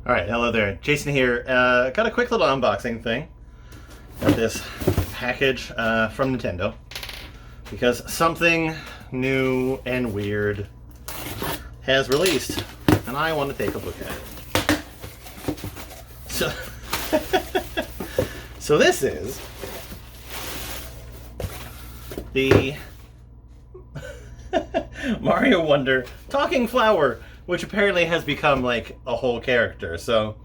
Alright, hello there. Jason here. Got a quick little unboxing thing of this package from Nintendo. Because something new and weird has released, and I want to take a look at it. So, so this is the Mario Wonder Talking Flower, which apparently has become like a whole character. So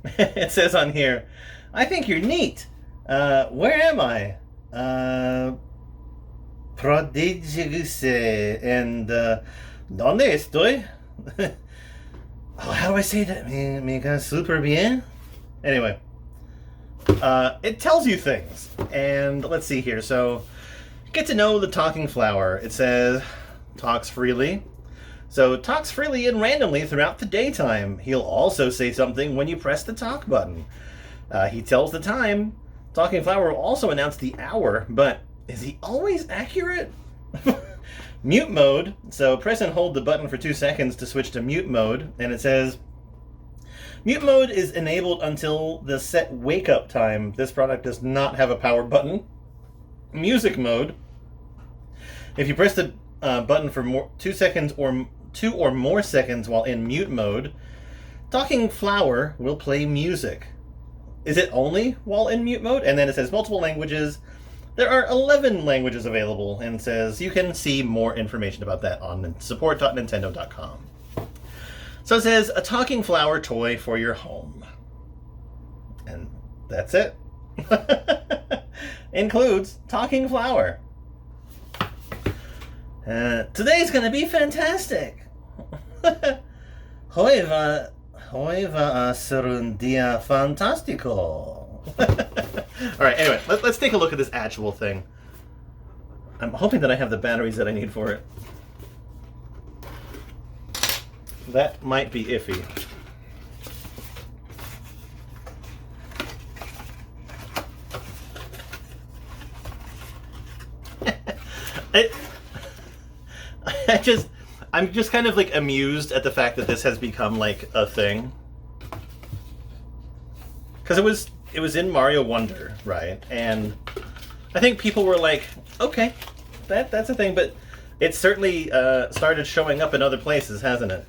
it says on here, I think you're neat. Where am I? Prodigiously and ¿Dónde estoy? Oh, how do I say that? Me super bien? Anyway, it tells you things. And let's see here. So, get to know the talking flower. It says, talks freely. So, talks freely and randomly throughout the daytime. He'll also say something when you press the talk button. He tells the time. Talking flower will also announce the hour, but is he always accurate? Mute mode. So press and hold the button for 2 seconds to switch to mute mode. And it says, mute mode is enabled until the set wake up time. This product does not have a power button. Music mode. If you press the button for 2 seconds or 2 or more seconds while in mute mode, Talking Flower will play music. Is it only while in mute mode? And then it says multiple languages. There are 11 languages available, and says you can see more information about that on support.nintendo.com. So it says, a talking flower toy for your home. And that's it. Includes talking flower. Today's gonna be fantastic. Hoy va a ser un día fantástico. Alright, anyway, let's take a look at this actual thing. I'm hoping that I have the batteries that I need for it. That might be iffy. I'm just kind of like amused at the fact that this has become like a thing. Because it was in Mario Wonder, right? And I think people were like, okay, that's a thing, but it certainly started showing up in other places, hasn't it?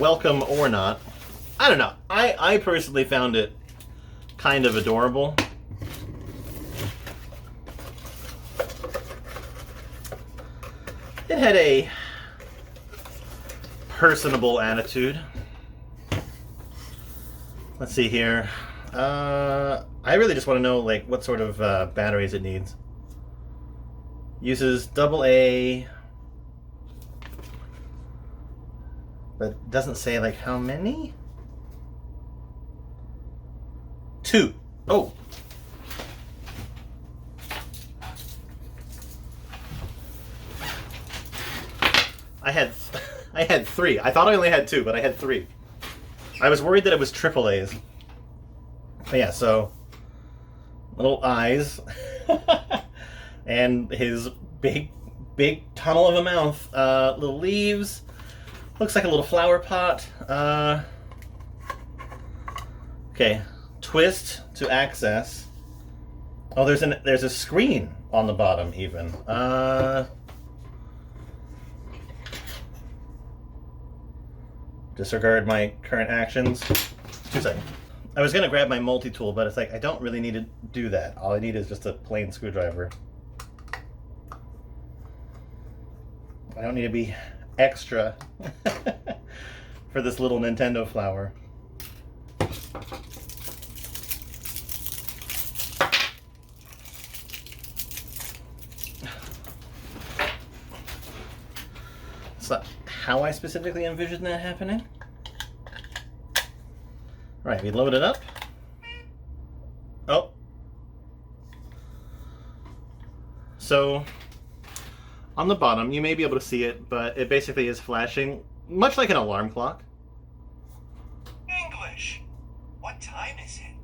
Welcome or not. I don't know. I personally found it kind of adorable. It had a personable attitude. Let's see here. I really just want to know like what sort of batteries it needs. Uses AA, but doesn't say like how many. 2. Oh. I had 3. I thought I only had 2, but I had 3. I was worried that it was AAA's. But yeah, so little eyes and his big tunnel of a mouth. Little leaves. Looks like a little flower pot. Okay, twist to access. Oh, there's a screen on the bottom even. Disregard my current actions. 2 seconds. I was going to grab my multi-tool, but it's like, I don't really need to do that. All I need is just a plain screwdriver. I don't need to be extra for this little Nintendo flower. It's not how I specifically envisioned that happening. Right, we load it up. Oh. So, on the bottom, you may be able to see it, but it basically is flashing, much like an alarm clock. English. What time is it?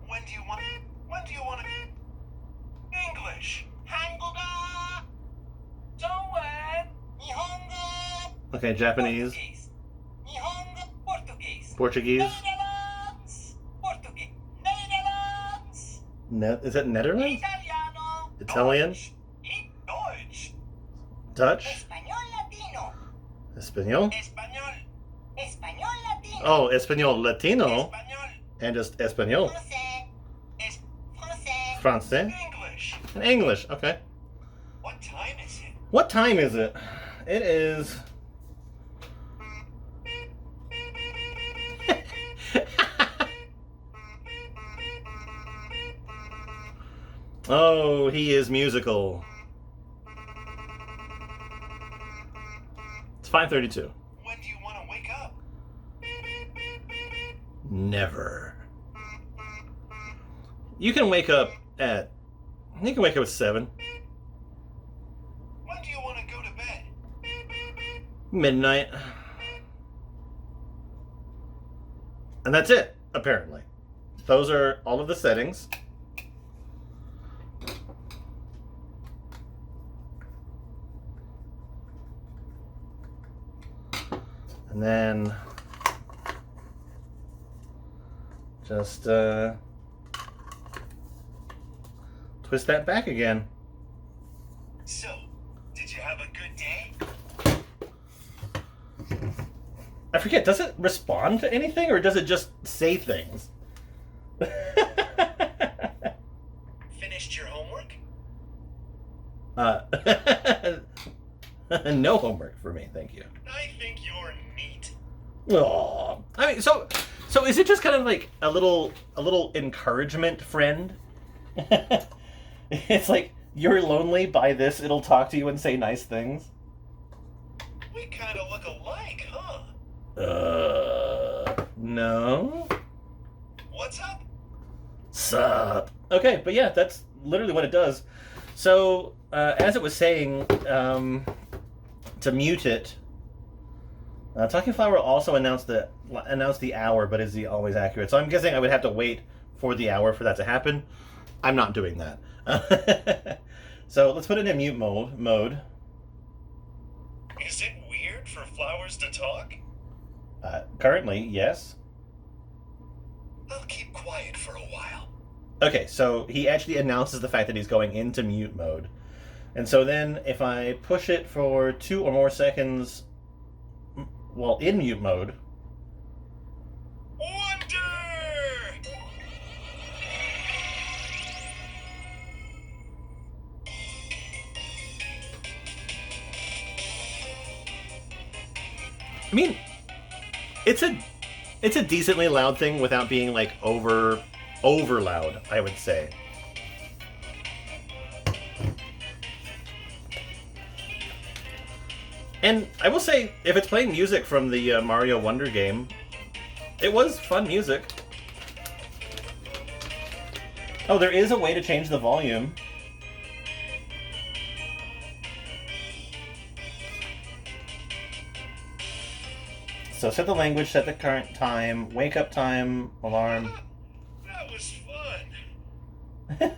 When do you want English. 한국어. 中文. Okay, Japanese, Portuguese. Nihongo, Portuguese. Portuguese. Netherlands, Portuguese. Netherlands. Is that Netherlands? Italiano. Italian? Deutsch. Deutsch. Dutch? Español Latino. Espanol? Español. Español Latino. Oh, Espanol Latino. Español. And just Espanol. Français. Français. Francais. English. And English. Okay. What time is it? What time is it? It is. Oh, he is musical. It's 5:32. When do you want to wake up? Never. You can wake up at 7, When do you want to go to bed? midnight. And that's it, apparently. Those are all of the settings. And then just twist that back again. So, did you have a good day? I forget, does it respond to anything or does it just say things? Finished your homework? No homework for me, thank you. I think you're neat. Aw. I mean, so is it just kind of like a little encouragement friend? It's like, you're lonely, buy this, it'll talk to you and say nice things. We kind of look alike, huh? No. What's up? Sup. Okay, but yeah, that's literally what it does. So, as it was saying, to mute it, Talking Flower also announced the hour, but is he always accurate? So I'm guessing I would have to wait for the hour for that to happen. I'm not doing that. So let's put it in mute mode. Is it weird for flowers to talk? Currently, yes. I'll keep quiet for a while. Okay, so he actually announces the fact that he's going into mute mode. And so then if I push it for 2 or more seconds while in mute mode. Wonder! I mean, it's a decently loud thing without being like over loud, I would say. And I will say, if it's playing music from the Mario Wonder game, it was fun music. Oh, there is a way to change the volume. So set the language, set the current time, wake up time, alarm. That was fun.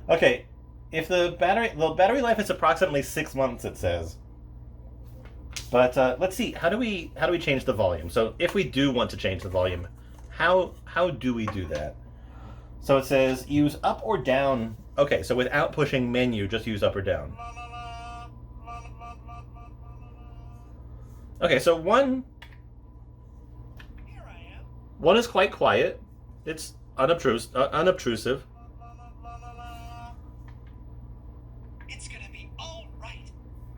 Okay, if the battery life is approximately 6 months, it says. But let's see, how do we change the volume? So if we do want to change the volume, how do we do that? So it says use up or down. Okay, so without pushing menu, just use up or down. Okay, so one Here I am. is quite quiet. It's unobtrusive. It's gonna be all right.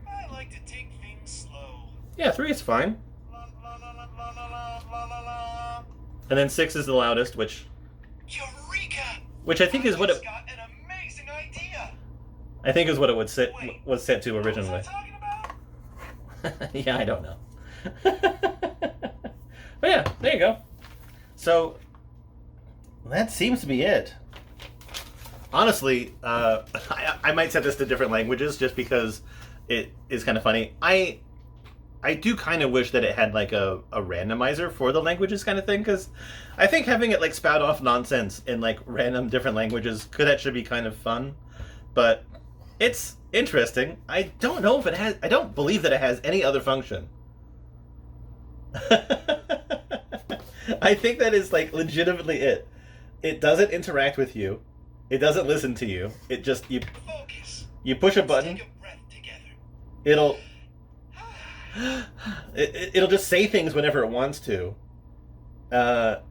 I like to take things slow. Yeah, 3 is fine. And then 6 is the loudest, which Eureka! I think is what it just got an amazing idea. was set to What was originally. I talking about? Yeah, I don't know. But yeah, there you go. So that seems to be it. Honestly, I might set this to different languages just because it is kind of funny. I do kind of wish that it had like a randomizer for the languages kind of thing, because I think having it like spout off nonsense in like random different languages could actually be kind of fun. But It's interesting. I don't know if it has. I don't believe that it has any other function. I think that is like legitimately it. It doesn't interact with you. It doesn't listen to you. It just Focus. you push a Let's button. take a breath together. It'll it'll just say things whenever it wants to. So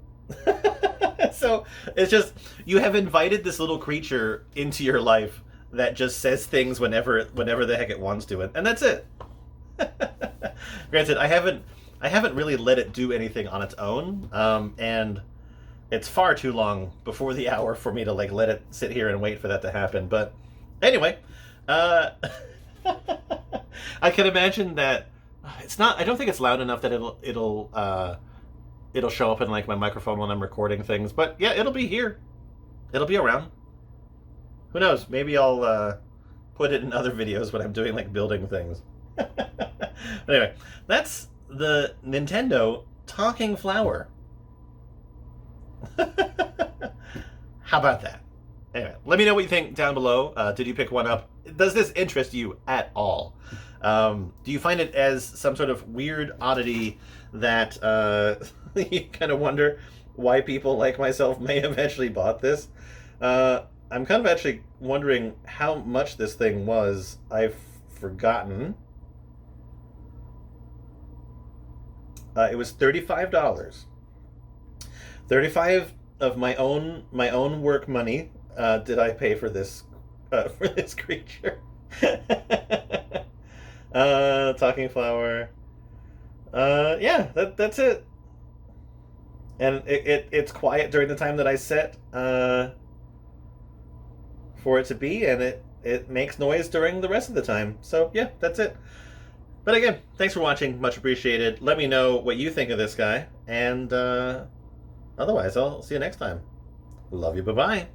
it's just you have invited this little creature into your life that just says things whenever the heck it wants to, and that's it. Granted, I haven't really let it do anything on its own, and it's far too long before the hour for me to like let it sit here and wait for that to happen. But anyway, I can imagine that it's not. I don't think it's loud enough that it'll show up in like my microphone when I'm recording things. But yeah, it'll be here. It'll be around. Who knows? Maybe I'll put it in other videos when I'm doing like building things. Anyway, that's the Nintendo talking flower. How about that? Anyway, let me know what you think down below. Did you pick one up? Does this interest you at all? Do you find it as some sort of weird oddity that you kind of wonder why people like myself may have actually bought this? I'm kind of actually wondering how much this thing was. I've forgotten. It was $35. 35 of my own work money did I pay for this creature. Talking flower. Yeah, that's it. And it's quiet during the time that I set for it to be, and it makes noise during the rest of the time. So yeah, that's it. But again, thanks for watching. Much appreciated. Let me know what you think of this guy, and otherwise, I'll see you next time. Love you. Bye-bye.